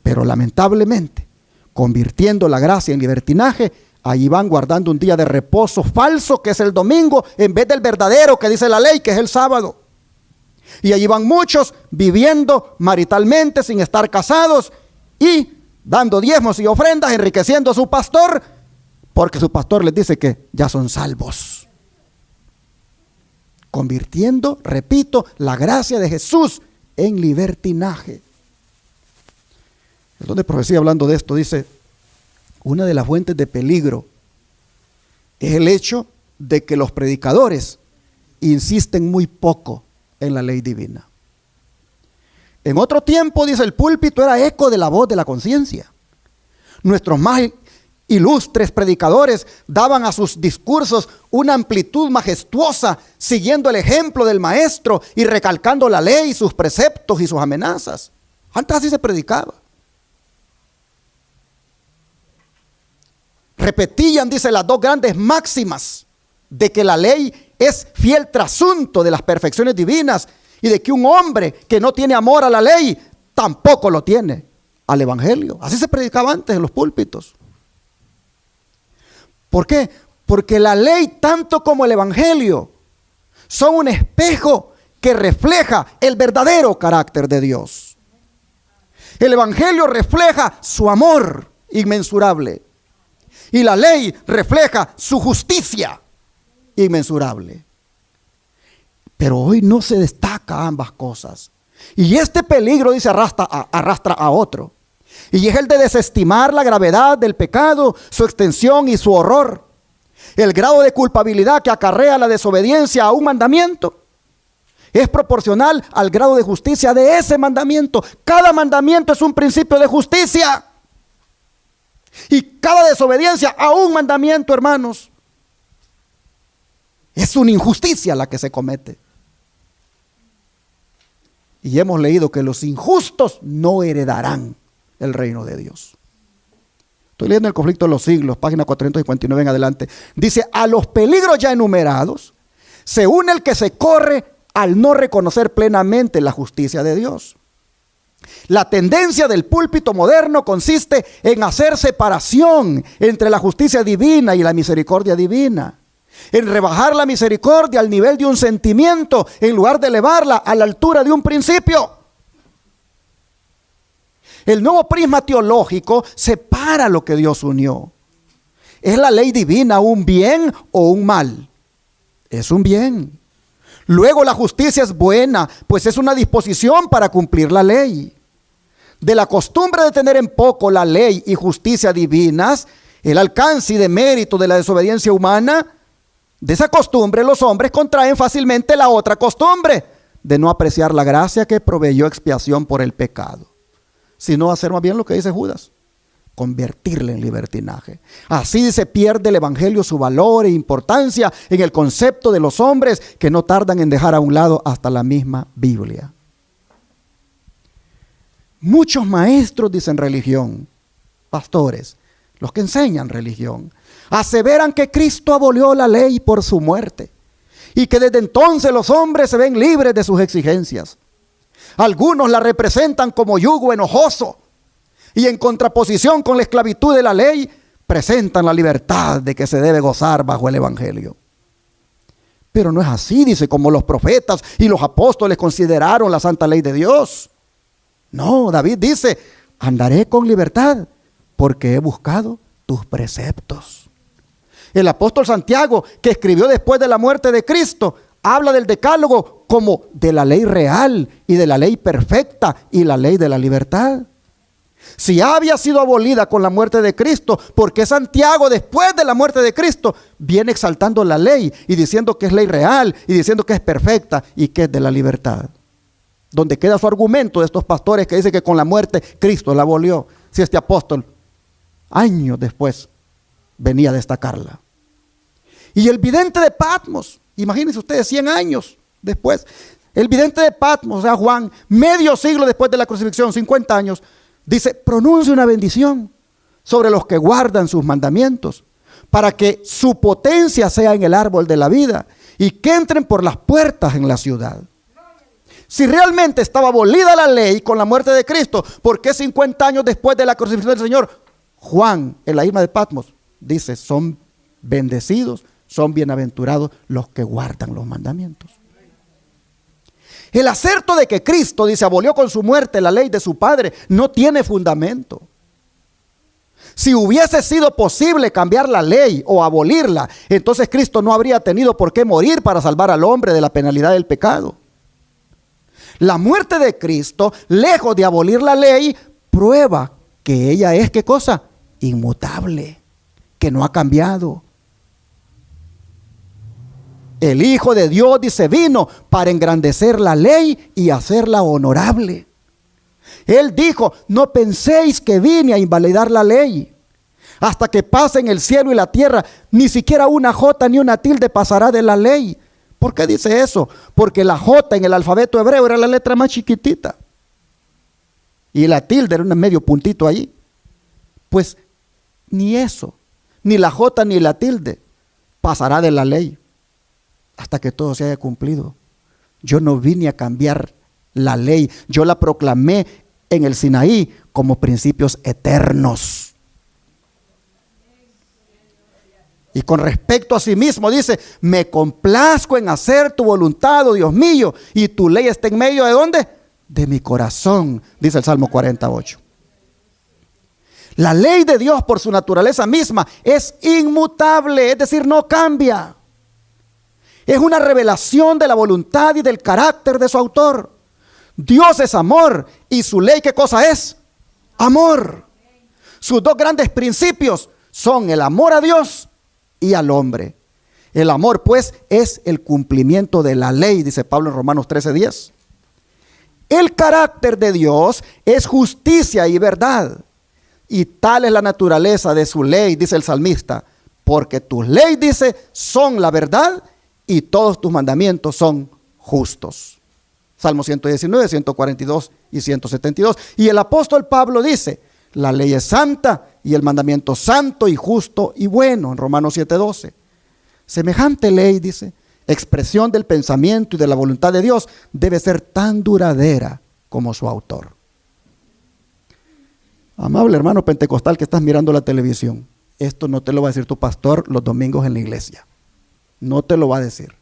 Pero lamentablemente, convirtiendo la gracia en libertinaje, ahí van guardando un día de reposo falso, que es el domingo, en vez del verdadero que dice la ley, que es el sábado. Y allí van muchos viviendo maritalmente sin estar casados y dando diezmos y ofrendas, enriqueciendo a su pastor, porque su pastor les dice que ya son salvos. Convirtiendo, repito, la gracia de Jesús en libertinaje. El don de profecía, hablando de esto, dice: una de las fuentes de peligro es el hecho de que los predicadores insisten muy poco en la ley divina. En otro tiempo, dice, el púlpito era eco de la voz de la conciencia. Nuestros más ilustres predicadores daban a sus discursos una amplitud majestuosa, siguiendo el ejemplo del maestro y recalcando la ley, sus preceptos y sus amenazas. Antes así se predicaba. Repetían, dice, las dos grandes máximas de que la ley es fiel trasunto de las perfecciones divinas y de que un hombre que no tiene amor a la ley tampoco lo tiene al evangelio. Así se predicaba antes en los púlpitos. ¿Por qué? Porque la ley, tanto como el evangelio, son un espejo que refleja el verdadero carácter de Dios. El evangelio refleja su amor inmensurable y la ley refleja su justicia inmensurable. Pero hoy no se destaca ambas cosas. Y este peligro, dice, arrastra a otro. Y es el de desestimar la gravedad del pecado, su extensión y su horror. El grado de culpabilidad que acarrea la desobediencia a un mandamiento es proporcional al grado de justicia de ese mandamiento. Cada mandamiento es un principio de justicia. Y cada desobediencia a un mandamiento, hermanos, es una injusticia la que se comete. Y hemos leído que los injustos no heredarán el reino de Dios. Estoy leyendo El conflicto de los siglos, página 459 en adelante. Dice: a los peligros ya enumerados se une el que se corre al no reconocer plenamente la justicia de Dios. La tendencia del púlpito moderno consiste en hacer separación entre la justicia divina y la misericordia divina, en rebajar la misericordia al nivel de un sentimiento en lugar de elevarla a la altura de un principio. El nuevo prisma teológico separa lo que Dios unió. ¿Es la ley divina un bien o un mal? Es un bien. Luego la justicia es buena, pues es una disposición para cumplir la ley. De la costumbre de tener en poco la ley y justicia divinas, el alcance y demérito de la desobediencia humana, de esa costumbre los hombres contraen fácilmente la otra costumbre, de no apreciar la gracia que proveyó expiación por el pecado, sino hacer más bien lo que dice Judas: convertirle en libertinaje. Así se pierde el evangelio su valor e importancia en el concepto de los hombres, que no tardan en dejar a un lado hasta la misma Biblia. Muchos maestros dicen religión, pastores, los que enseñan religión, aseveran que Cristo abolió la ley por su muerte y que desde entonces los hombres se ven libres de sus exigencias. Algunos la representan como yugo enojoso y en contraposición con la esclavitud de la ley presentan la libertad de que se debe gozar bajo el evangelio. Pero no es así, dice, como los profetas y los apóstoles consideraron la santa ley de Dios. No, David dice: andaré con libertad porque he buscado tus preceptos. El apóstol Santiago, que escribió después de la muerte de Cristo, habla del decálogo como de la ley real y de la ley perfecta y la ley de la libertad. Si había sido abolida con la muerte de Cristo, ¿por qué Santiago, después de la muerte de Cristo, viene exaltando la ley y diciendo que es ley real y diciendo que es perfecta y que es de la libertad? Donde queda su argumento de estos pastores que dicen que con la muerte Cristo la abolió, si este apóstol años después venía a destacarla. Y el vidente de Patmos, imagínense ustedes, 100 años después, el vidente de Patmos, o sea, Juan, medio siglo después de la crucifixión, 50 años, dice: pronuncia una bendición sobre los que guardan sus mandamientos, para que su potencia sea en el árbol de la vida y que entren por las puertas en la ciudad. Si realmente estaba abolida la ley con la muerte de Cristo, ¿por qué 50 años después de la crucifixión del Señor, Juan en la isla de Patmos dice, son bendecidos, son bienaventurados los que guardan los mandamientos? El aserto de que Cristo, dice, abolió con su muerte la ley de su Padre, no tiene fundamento. Si hubiese sido posible cambiar la ley o abolirla, entonces Cristo no habría tenido por qué morir para salvar al hombre de la penalidad del pecado. La muerte de Cristo, lejos de abolir la ley, prueba que ella es, ¿qué cosa? Inmutable, que no ha cambiado. El Hijo de Dios, dice, vino para engrandecer la ley y hacerla honorable. Él dijo, no penséis que vine a invalidar la ley. Hasta que pasen el cielo y la tierra, ni siquiera una jota ni una tilde pasará de la ley. ¿Por qué dice eso? Porque la jota en el alfabeto hebreo era la letra más chiquitita. Y la tilde era un medio puntito allí. Pues ni eso, ni la jota ni la tilde pasará de la ley hasta que todo se haya cumplido. Yo no vine a cambiar la ley, yo la proclamé en el Sinaí como principios eternos. Y con respecto a sí mismo dice, me complazco en hacer tu voluntad, oh Dios mío, y tu ley está en medio ¿de dónde? De mi corazón, dice el Salmo 48. La ley de Dios por su naturaleza misma es inmutable, es decir, no cambia. Es una revelación de la voluntad y del carácter de su autor. Dios es amor y su ley, ¿qué cosa es? Amor. Sus dos grandes principios son el amor a Dios y al hombre. El amor, pues, es el cumplimiento de la ley, dice Pablo en Romanos 13:10. El carácter de Dios es justicia y verdad. Y tal es la naturaleza de su ley, dice el salmista, porque tus leyes, dice, son la verdad y todos tus mandamientos son justos. Salmo 119, 142 y 172. Y el apóstol Pablo dice, la ley es santa y el mandamiento santo y justo y bueno, en Romanos 7:12. Semejante ley, dice, expresión del pensamiento y de la voluntad de Dios, debe ser tan duradera como su autor. Amable hermano pentecostal que estás mirando la televisión, esto no te lo va a decir tu pastor los domingos en la iglesia. No te lo va a decir.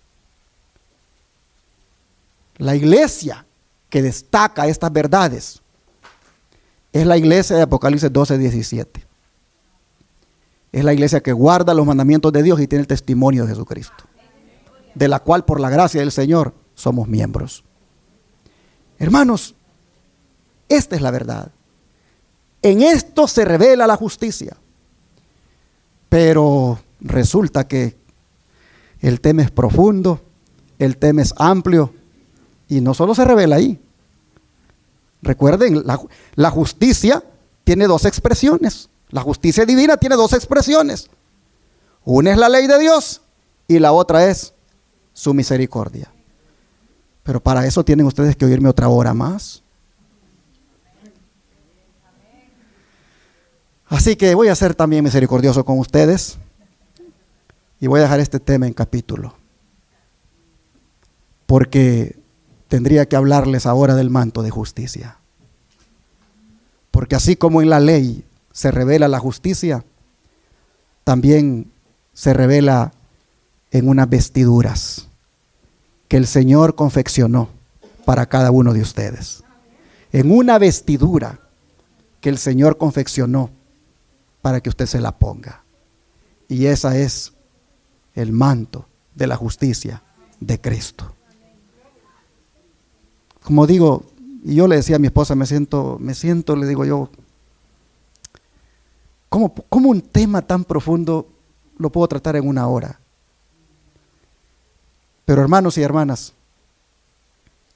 La iglesia que destaca estas verdades es la iglesia de Apocalipsis 12:17. Es la iglesia que guarda los mandamientos de Dios y tiene el testimonio de Jesucristo, de la cual por la gracia del Señor somos miembros. Hermanos, esta es la verdad. En esto se revela la justicia. Pero resulta que el tema es profundo, el tema es amplio y no solo se revela ahí. Recuerden, la justicia tiene dos expresiones. La justicia divina tiene dos expresiones. Una es la ley de Dios y la otra es su misericordia. Pero para eso tienen ustedes que oírme otra hora más. Así que voy a ser también misericordioso con ustedes y voy a dejar este tema en capítulo, porque tendría que hablarles ahora del manto de justicia. Porque así como en la ley se revela la justicia, también se revela en unas vestiduras que el Señor confeccionó para cada uno de ustedes. En una vestidura que el Señor confeccionó para que usted se la ponga. Y esa es el manto de la justicia de Cristo. Como digo, y yo le decía a mi esposa, me siento, le digo yo, ¿cómo un tema tan profundo lo puedo tratar en una hora? Pero hermanos y hermanas,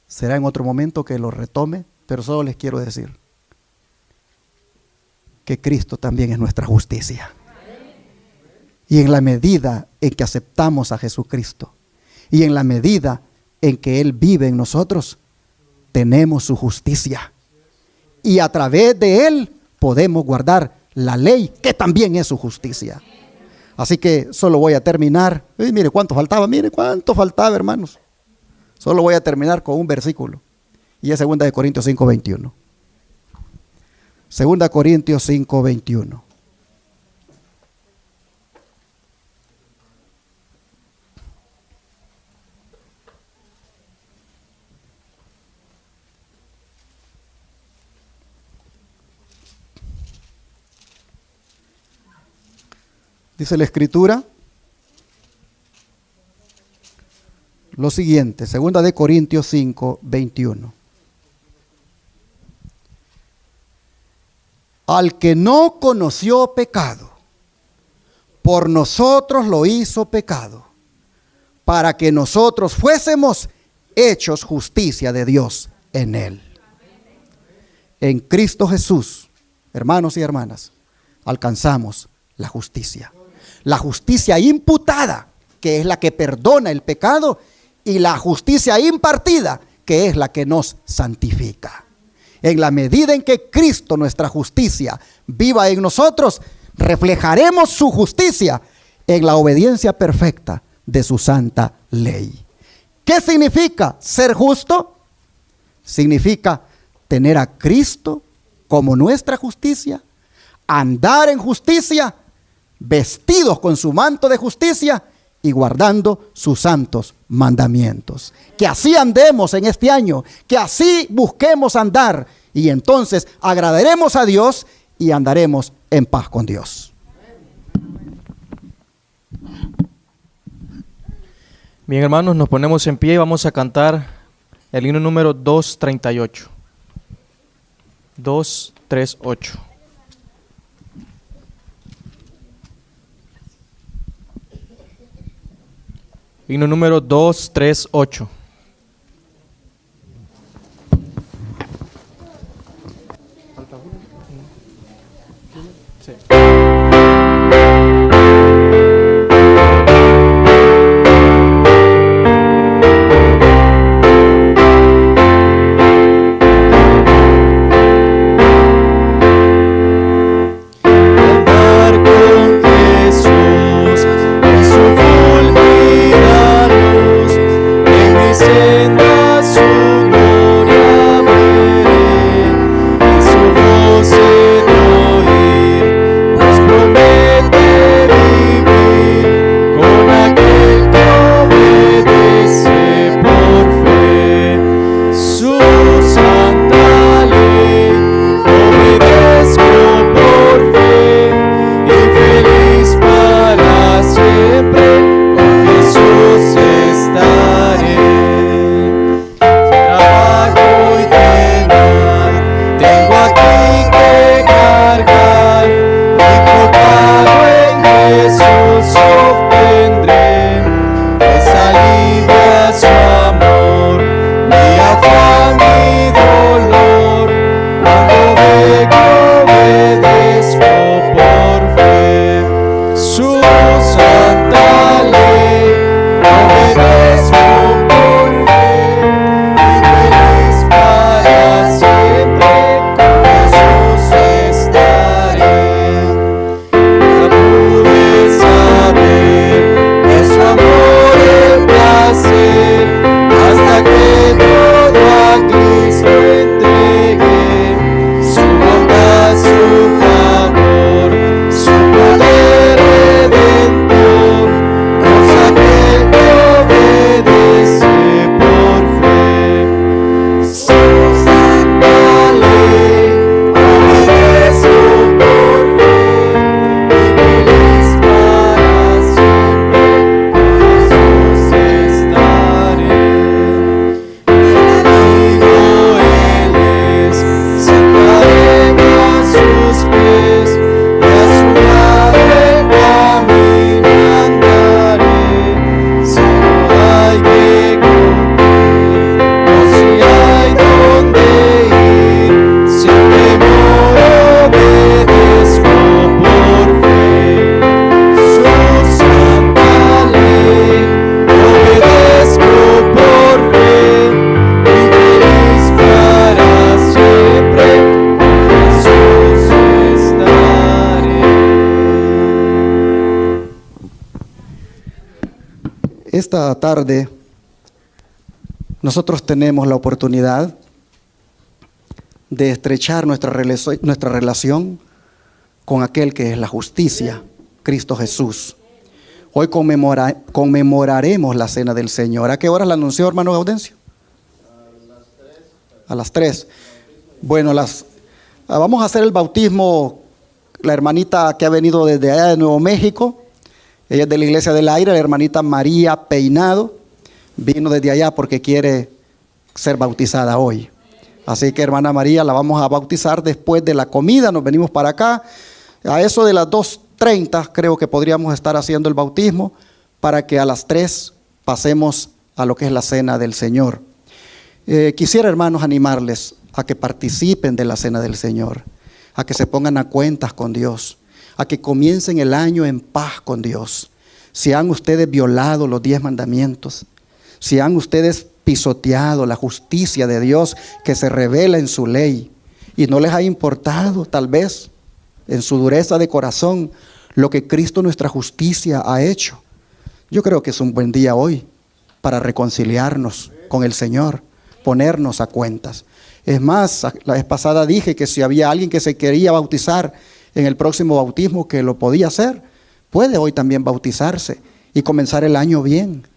será en otro momento que lo retome, pero solo les quiero decir que Cristo también es nuestra justicia. Y en la medida en que aceptamos a Jesucristo y en la medida en que Él vive en nosotros, tenemos su justicia. Y a través de Él podemos guardar la ley, que también es su justicia. Así que solo voy a terminar. Mire cuánto faltaba, hermanos. Solo voy a terminar con un versículo. Y es 2 de Corintios 5:21. 2 Corintios 5:21. Dice la Escritura lo siguiente, 2 de Corintios 5:21. Al que no conoció pecado, por nosotros lo hizo pecado, para que nosotros fuésemos hechos justicia de Dios en él. En Cristo Jesús, hermanos y hermanas, alcanzamos la justicia. La justicia imputada, que es la que perdona el pecado, y la justicia impartida, que es la que nos santifica. En la medida en que Cristo, nuestra justicia, viva en nosotros, reflejaremos su justicia en la obediencia perfecta de su santa ley. ¿Qué significa ser justo? Significa tener a Cristo como nuestra justicia, andar en justicia, vestidos con su manto de justicia y guardando sus santos mandamientos. Que así andemos en este año, que así busquemos andar, y entonces agradaremos a Dios y andaremos en paz con Dios.
Bien, hermanos, nos ponemos en pie y vamos a cantar el himno número 238. 238. Himno número 238. Sí.
Esta tarde nosotros tenemos la oportunidad de estrechar nuestra relación con aquel que es la justicia, Cristo Jesús. Hoy conmemoraremos la cena del Señor. ¿A qué hora la anunció, hermano Gaudencio? A las 3. Bueno, vamos a hacer el bautismo. La hermanita que ha venido desde allá de Nuevo México, ella es de la Iglesia del Aire, la hermanita María Peinado, vino desde allá porque quiere ser bautizada hoy. Así que, hermana María, la vamos a bautizar después de la comida. Nos venimos para acá. A eso de las 2:30 creo que podríamos estar haciendo el bautismo para que a las 3 pasemos a lo que es la cena del Señor. Quisiera, hermanos, animarles a que participen de la cena del Señor, a que se pongan a cuentas con Dios, a que comiencen el año en paz con Dios. Si han ustedes violado los 10 mandamientos, si han ustedes pisoteado la justicia de Dios que se revela en su ley y no les ha importado tal vez en su dureza de corazón lo que Cristo nuestra justicia ha hecho, yo creo que es un buen día hoy para reconciliarnos con el Señor, ponernos a cuentas. Es más, la vez pasada dije que si había alguien que se quería bautizar en el próximo bautismo, que lo podía hacer, puede hoy también bautizarse y comenzar el año bien,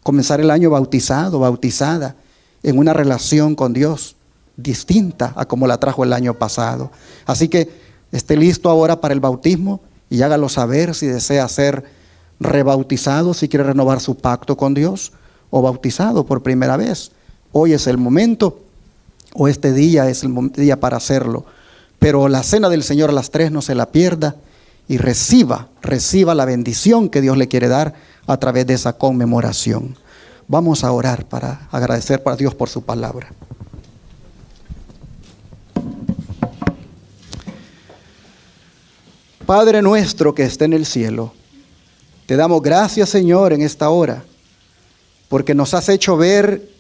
comenzar el año bautizado, bautizada, en una relación con Dios distinta a como la trajo el año pasado. Así que esté listo ahora para el bautismo y hágalo saber si desea ser rebautizado, si quiere renovar su pacto con Dios, o bautizado por primera vez. Hoy es el momento, o este día es el día para hacerlo. Pero la cena del Señor a las 3 no se la pierda y reciba la bendición que Dios le quiere dar a través de esa conmemoración. Vamos a orar para agradecer a Dios por su palabra. Padre nuestro que está en el cielo, te damos gracias, Señor, en esta hora, porque nos has hecho ver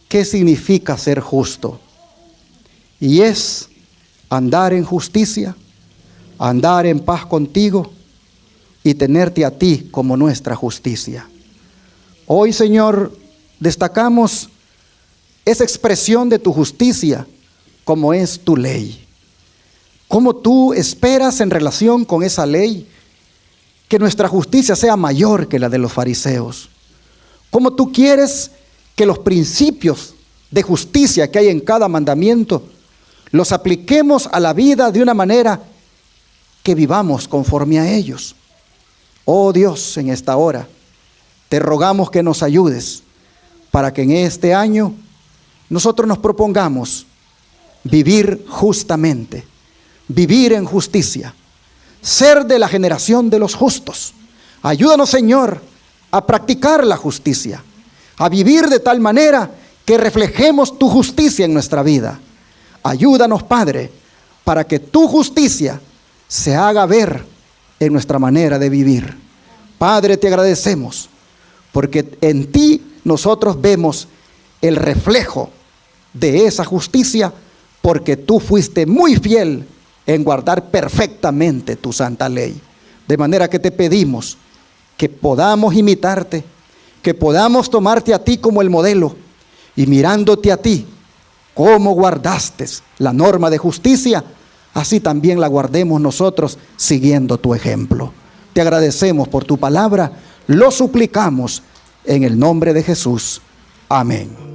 qué significa ser justo. Y es andar en justicia, andar en paz contigo y tenerte a ti como nuestra justicia. Hoy, Señor, destacamos esa expresión de tu justicia como es tu ley. Cómo tú esperas en relación con esa ley que nuestra justicia sea mayor que la de los fariseos. Cómo tú quieres que los principios de justicia que hay en cada mandamiento los apliquemos a la vida de una manera que vivamos conforme a ellos. Oh Dios, en esta hora te rogamos que nos ayudes para que en este año nosotros nos propongamos vivir justamente, vivir en justicia, ser de la generación de los justos. Ayúdanos, Señor, a practicar la justicia, a vivir de tal manera que reflejemos tu justicia en nuestra vida. Ayúdanos, Padre, para que tu justicia se haga ver en nuestra manera de vivir. Padre, te agradecemos, porque en ti nosotros vemos el reflejo de esa justicia, porque tú fuiste muy fiel en guardar perfectamente tu santa ley. De manera que te pedimos que podamos imitarte, que podamos tomarte a ti como el modelo, y mirándote a ti, cómo guardaste la norma de justicia, así también la guardemos nosotros siguiendo tu ejemplo. Te agradecemos por tu palabra, lo suplicamos en el nombre de Jesús. Amén.